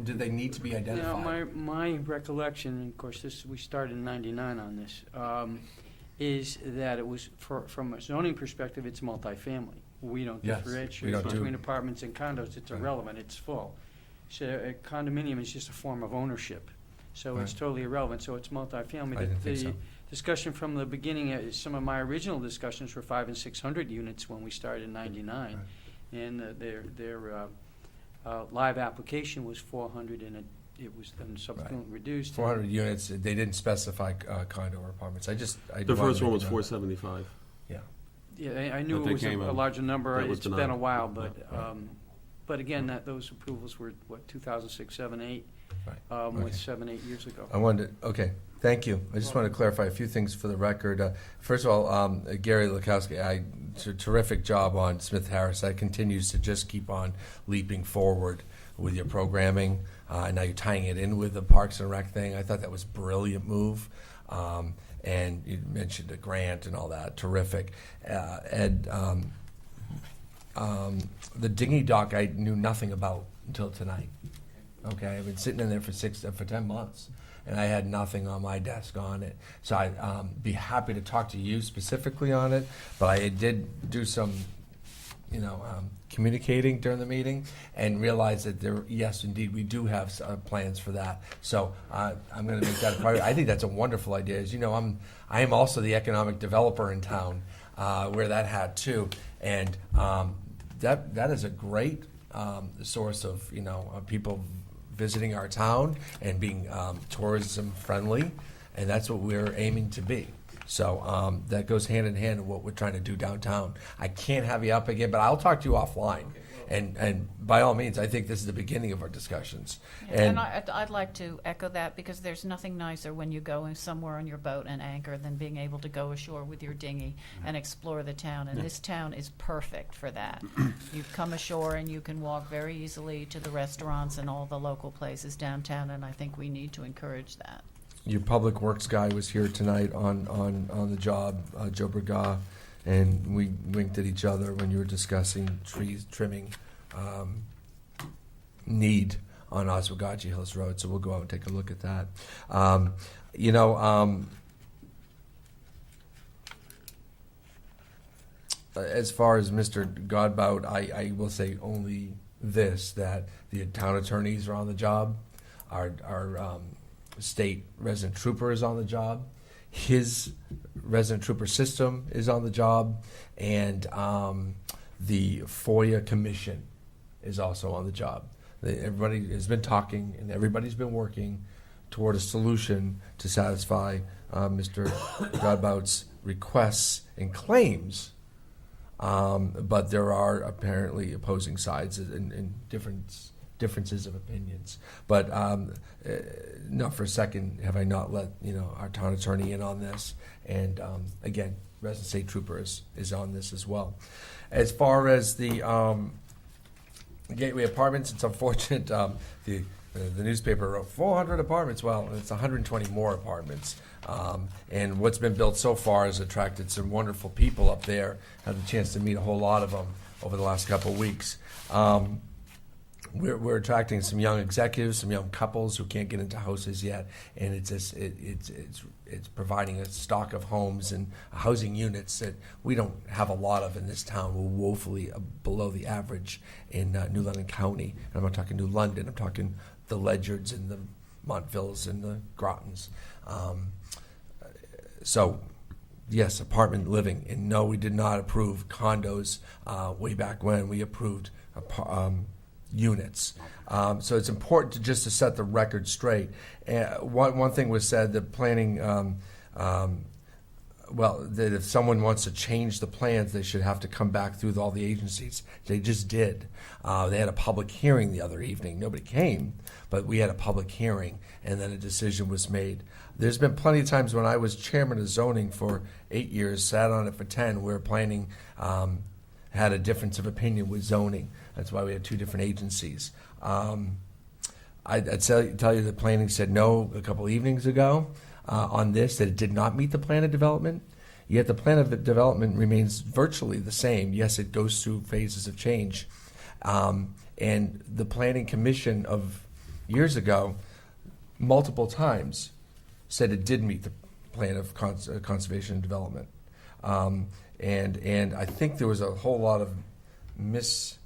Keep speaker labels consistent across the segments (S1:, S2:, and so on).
S1: do they need to be identified?
S2: My recollection, and of course we started in '99 on this, is that it was, from a zoning perspective, it's multifamily. We don't
S1: Yes,
S2: differentiate
S1: we don't
S2: between apartments and condos. It's irrelevant. It's full. So a condominium is just a form of ownership. So it's totally irrelevant. So it's multifamily.
S1: I didn't think so.
S2: Discussion from the beginning, some of my original discussions were 500 and 600 units when we started in '99.
S1: Right.
S2: And their live application was 400, and it was then subsequently reduced.
S1: 400 units. They didn't specify condo or apartments.
S3: The first one was 475.
S1: Yeah.
S2: Yeah, I knew
S3: But
S2: it
S3: they
S2: was
S3: came
S2: a
S3: in.
S2: larger number.
S3: That was
S2: It's been
S3: denied.
S2: a while, but
S1: Right.
S2: but again, those approvals were 2006, 7, 8,
S1: Right. Okay.
S2: with 7, 8 years ago.
S1: I wanted. Okay. Thank you. I just want to clarify a few things for the record. First of all, Gary Lukowski, terrific job on Smith Harris. That continues to just keep on leaping forward with your programming. Now you're tying it in with the Parks and Rec thing. I thought that was a brilliant move. And you mentioned a grant and all that. Terrific. Ed, the dinghy dock I knew nothing about until tonight. Okay, I've been sitting in there for 10 months, and I had nothing on my desk on it. So I'd be happy to talk to you specifically on it, but I did do some, communicating during the meeting and realized that yes, indeed, we do have plans for that. So I'm going to make that a priority. I think that's a wonderful idea. As you know, I am also the economic developer in town, wear that hat too, and that is a great source of people visiting our town and being tourism friendly, and that's what we're aiming to be. So that goes hand in hand with what we're trying to do downtown. I can't have you up again, but I'll talk to you offline. And by all means, I think this is the beginning of our discussions.
S4: And I'd like to echo that, because there's nothing nicer when you go somewhere on your boat and anchor than being able to go ashore with your dinghy and explore the town. And this town is perfect for that. You come ashore and you can walk very easily to the restaurants and all the local places downtown, and I think we need to encourage that.
S1: Your public works guy was here tonight on the job, Joe Berga, and we winked at each other when you were discussing trees trimming need on Oswegatchie Hills Road. So we'll go out and take a look at that. As far as Mr. Godbout, I will say only this, that the town attorneys are on the job. Our state resident trooper is on the job. His resident trooper system is on the job, and the FOIA commission is also on the job. Everybody has been talking, and everybody's been working toward a solution to satisfy Mr. Godbout's requests and claims. But there are apparently opposing sides and differences of opinions. But not for a second have I not let our town attorney in on this. And again, resident state trooper is on this as well. As far as the Gateway Apartments, it's unfortunate. The newspaper wrote 400 apartments. Well, it's 120 more apartments. And what's been built so far has attracted some wonderful people up there. Had the chance to meet a whole lot of them over the last couple of weeks. We're attracting some young executives, some young couples who can't get into houses yet, and it's providing a stock of homes and housing units that we don't have a lot of in this town. We're woefully below the average in New London County. And I'm not talking New London. I'm talking the Ledyards and the Montvilles and the Grottons. So, yes, apartment living. And no, we did not approve condos way back when. We approved units. So it's important to set the record straight. One thing was said, the planning, that if someone wants to change the plans, they should have to come back through all the agencies. They just did. They had a public hearing the other evening. Nobody came, but we had a public hearing, and then a decision was made. There's been plenty of times when I was chairman of zoning for 8 years, sat on it for 10, where planning had a difference of opinion with zoning. That's why we had two different agencies. I'd tell you that planning said no a couple evenings ago on this, that it did not meet the plan of development. Yet the plan of development remains virtually the same. Yes, it goes through phases of change. And the planning commission of years ago, multiple times, said it did meet the plan of conservation and development. And I think there was a whole lot of misguided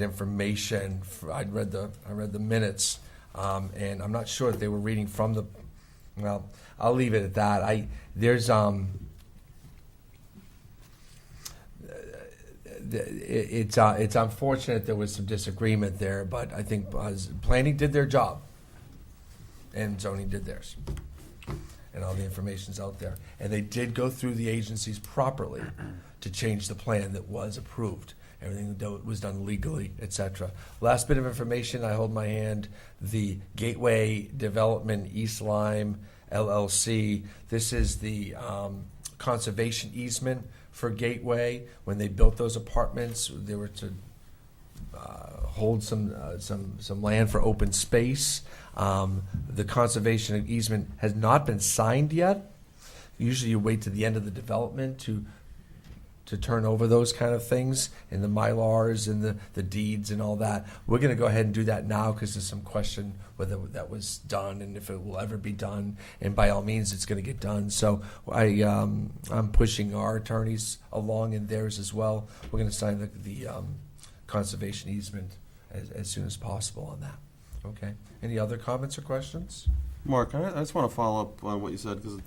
S1: information. I read the minutes, and I'm not sure if they were reading from the. Well, I'll leave it at that. It's unfortunate there was some disagreement there, but I think planning did their job, and zoning did theirs, and all the information's out there. And they did go through the agencies properly to change the plan that was approved. Everything was done legally, etc. Last bit of information, I hold my hand, the Gateway Development East Lyme LLC. This is the conservation easement for Gateway. When they built those apartments, they were to hold some land for open space. The conservation easement has not been signed yet. Usually you wait to the end of the development to turn over those kind of things, and the Mylars and the deeds and all that. We're going to go ahead and do that now because there's some question whether that was done and if it will ever be done. And by all means, it's going to get done. So I'm pushing our attorneys along in theirs as well. We're going to sign the conservation easement as soon as possible on that. Okay. Any other comments or questions?
S3: Mark, I just want to follow up on what you said, because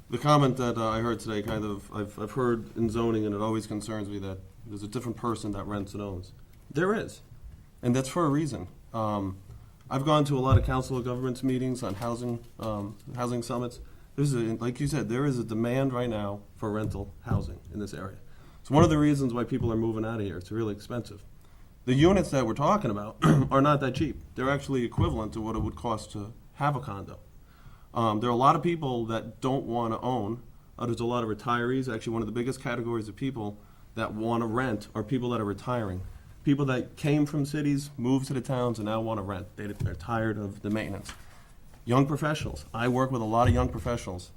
S3: the comment that I heard today, kind of, I've heard in zoning, and it always concerns me that there's a different person that rents and owns. There is, and that's for a reason. I've gone to a lot of council of governments meetings on housing summits. Like you said, there is a demand right now for rental housing in this area. It's one of the reasons why people are moving out of here. It's really expensive. The units that we're talking about are not that cheap. They're actually equivalent to what it would cost to have a condo. There are a lot of people that don't want to own. There's a lot of retirees. Actually, one of the biggest categories of people that want to rent are people that are retiring. People that came from cities, moved to the towns, and now want to rent. They're tired of the maintenance. Young professionals. I work with a lot of young professionals.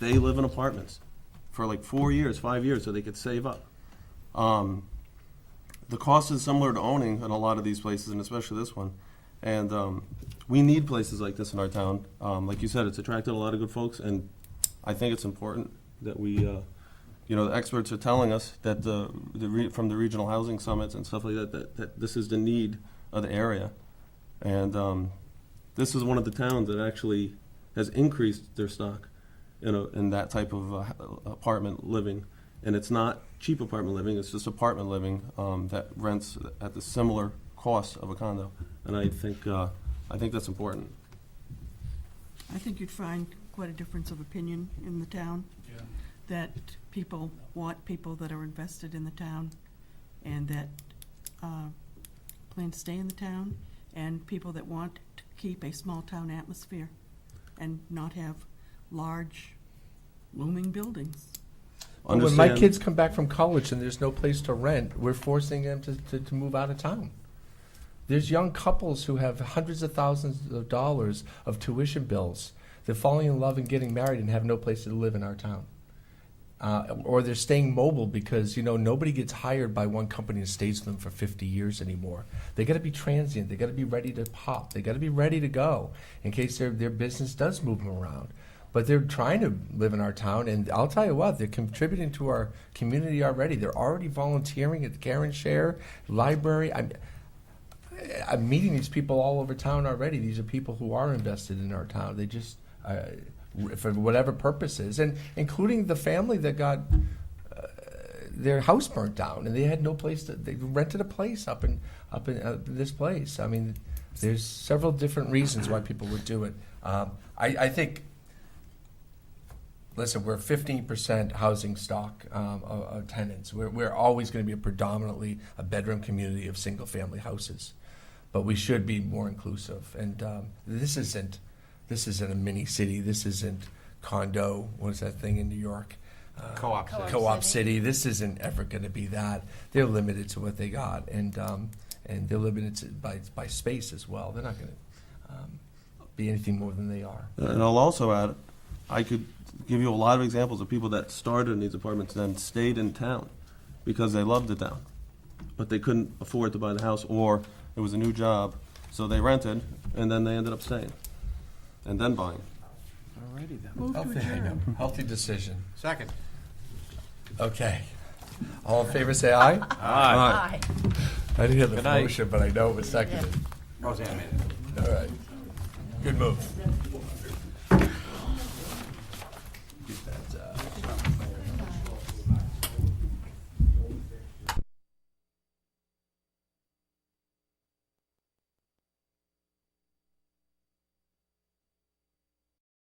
S3: They live in apartments for like 4 years, 5 years, so they could save up. The cost is similar to owning in a lot of these places, and especially this one. And we need places like this in our town. Like you said, it's attracted a lot of good folks, and I think it's important that we, the experts are telling us that from the regional housing summits and stuff like that this is the need of the area. And this is one of the towns that actually has increased their stock in that type of apartment living. And it's not cheap apartment living, it's just apartment living that rents at the similar cost of a condo. And I think that's important.
S5: I think you'd find quite a difference of opinion in the town.
S6: Yeah.
S5: That people want people that are invested in the town and that plan to stay in the town, and people that want to keep a small town atmosphere and not have large looming buildings.
S1: When my kids come back from college and there's no place to rent, we're forcing them to move out of town. There's young couples who have hundreds of thousands of dollars of tuition bills. They're falling in love and getting married and have no place to live in our town. Or they're staying mobile because, nobody gets hired by one company and stays with them for 50 years anymore. They got to be transient. They got to be ready to pop. They got to be ready to go in case their business does move them around. But they're trying to live in our town, and I'll tell you what, they're contributing to our community already. They're already volunteering at the Care and Share Library. I'm meeting these people all over town already. These are people who are invested in our town. They just, for whatever purposes, and including the family that got their house burnt down, and they had no place they rented a place up in this place. I mean, there's several different reasons why people would do it. I think. Listen, we're 15% housing stock of tenants. We're always going to be predominantly a bedroom community of single-family houses, but we should be more inclusive. And this isn't a mini city. This isn't condo. What's that thing in New York? Co-op city. This isn't ever going to be that. They're limited to what they got, and they're limited by space as well. They're not going to be anything more than they are.
S3: And I'll also add, I could give you a lot of examples of people that started in these apartments and then stayed in town because they loved the town, but they couldn't afford to buy the house, or it was a new job So they rented, and then they ended up staying, and then buying.
S2: Alrighty then.
S5: Move to
S1: Healthy, I know.
S5: adjourn.
S1: Healthy decision.
S6: Second.
S1: Okay. All in favor, say aye.
S4: Aye.
S1: I didn't hear the
S6: Good night.
S1: motion, but I know it was seconded.
S6: Roseanne made it.
S1: All right. Good move.